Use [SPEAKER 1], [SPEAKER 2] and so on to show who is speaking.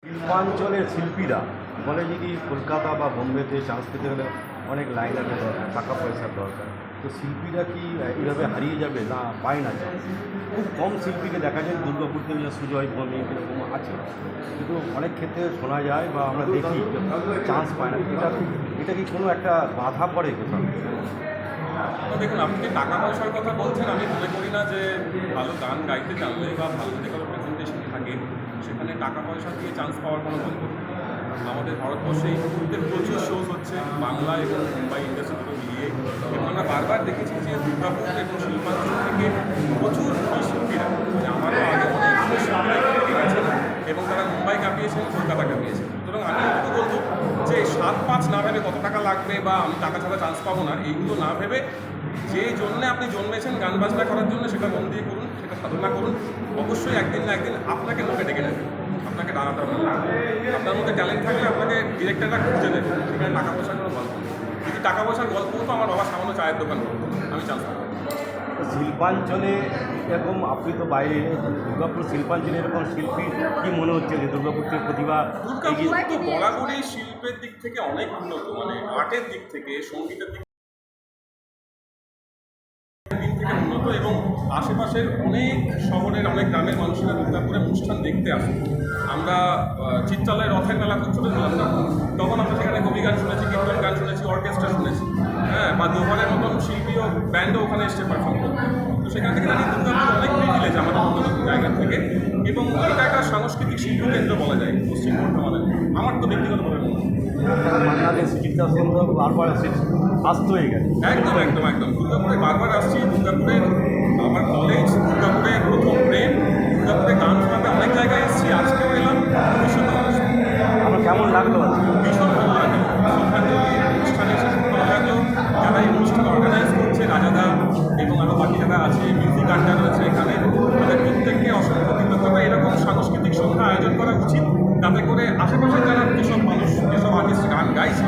[SPEAKER 1] শিল্পাঞ্চলের শিল্পীরা বলে যদি কলকাতা বা বোম্বেতে চান্স পেতে গেলে অনেক লাইন আছে দরকার, টাকা পয়সার দরকার। তো শিল্পীরা কি এইভাবে হারিয়ে যাবে না পায় না চান্স? খুব কম শিল্পীকে দেখা যায় দুর্গাপুরতে যে সুজয় ভৌমিক এরকম আছে, কিন্তু অনেক ক্ষেত্রে শোনা যায় বা আমরা দেখি চান্স পায় না। এটা কি কোনো একটা বাধা পড়ে কোথাও?
[SPEAKER 2] তো দেখুন, আপনি যে টাকা পয়সার কথা বলছেন, আমি মনে করি না যে ভালো গান গাইতে জানলে বা ভালো যদি কোনো প্রেজেন্টেশন থাকে সেখানে টাকা পয়সা দিয়ে চান্স পাওয়ার কোনো গল্প নেই। আমাদের ভারতবর্ষে এই মুহূর্তে প্রচুর শোজ হচ্ছে বাংলা এবং মুম্বাই ইন্ডাস্ট্রি দুটো মিলিয়ে, এবং আমরা বারবার দেখেছি যে দুর্গাপুর এবং শিল্পাঞ্চল থেকে প্রচুর শিল্পীরা, মানে আমারও আগে অনেক শিল্পীরা এখানে গেছেন এবং তারা মুম্বাই কাঁপিয়েছেন, কলকাতা কাঁপিয়েছেন। সুতরাং আমি একটু বলবো যে 7-5 না ভেবে কত টাকা লাগবে বা আমি টাকা ছাড়া চান্স পাবো না, এইগুলো না ভেবে যে জন্যে আপনি জন্মেছেন গান বাজনা করার জন্য সেটা মন দিয়ে করুন, সেটা সাধনা করুন। অবশ্যই একদিন না একদিন আপনাকে লোকে ডেকে নেবে, আপনাকে দাঁড়াতে হবে না। আপনার মধ্যে ট্যালেন্ট থাকলে আপনাকে ডিরেক্টরটা খুঁজে নেবে, সেখানে টাকা পয়সার কোনো গল্প নেই। যদি টাকা পয়সার গল্প হতো আমার বাবা সামান্য চায়ের দোকান করতো, আমি চান্স পাবো।
[SPEAKER 1] শিল্পাঞ্চলে এরকম, আপনি তো বাইরে, দুর্গাপুর শিল্পাঞ্চলে এরকম শিল্পী কি মনে হচ্ছে যে দুর্গাপুর থেকে প্রতিভা?
[SPEAKER 2] দুর্গাপুর তো বরাবরই শিল্পের দিক থেকে অনেক উন্নত, মানে আর্টের দিক থেকে, সঙ্গীতের দিক থেকে উন্নত, এবং আশেপাশের অনেক শহরের অনেক গ্রামের মানুষেরা দুর্গাপুরে অনুষ্ঠান দেখতে আসে। আমরা চিত্রালয়ের রথের মেলা খুব ছোটো ছিলাম তখন আমরা সেখানে কবি গান শুনেছি, কীর্তন গান শুনেছি, অর্কেস্ট্রা শুনেছি, হ্যাঁ, বা দোহারের মতন শিল্পী ও ব্যান্ডও ওখানে এসে পারফর্ম করতে। তো সেখান থেকে দাঁড়িয়ে দুর্গাপুর অনেক প্রিভিলেজ আমাদের অন্য জায়গা থেকে, এবং এটা একটা সাংস্কৃতিক শিল্প কেন্দ্র বলা যায় পশ্চিম বর্ধমানে। আমার তো ব্যক্তিগতভাবে মনে হয়
[SPEAKER 1] বাংলাদেশ চিত্রাসন বারবার আসতে হয়ে গেছে।
[SPEAKER 2] একদম একদম একদম দুর্গাপুরে বারবার আসছি। দুর্গাপুরের আমার কলেজ, দুর্গাপুরের প্রথম প্রেম, দুর্গাপুরে গান শোনাতে অনেক জায়গায় এসেছি, আজকেও এলাম। ভবিষ্যতে
[SPEAKER 1] আমার কেমন লাগলো?
[SPEAKER 2] ভীষণ ভালো লাগলো, অনুষ্ঠানে এসে খুব ভালো লাগলো। যারা এই অনুষ্ঠান অর্গানাইজ করছে, রাজাদা এবং আরও বাকি যারা আছে, মিউজিক আড্ডা রয়েছে এখানে, তাদের প্রত্যেককে অসংখ্য কৃতজ্ঞতা। এরকম সাংস্কৃতিক সন্ধ্যা আয়োজন করা উচিত, যাতে করে আশেপাশে যারা যেসব মানুষ, যেসব আর্টিস্ট গান গাইছে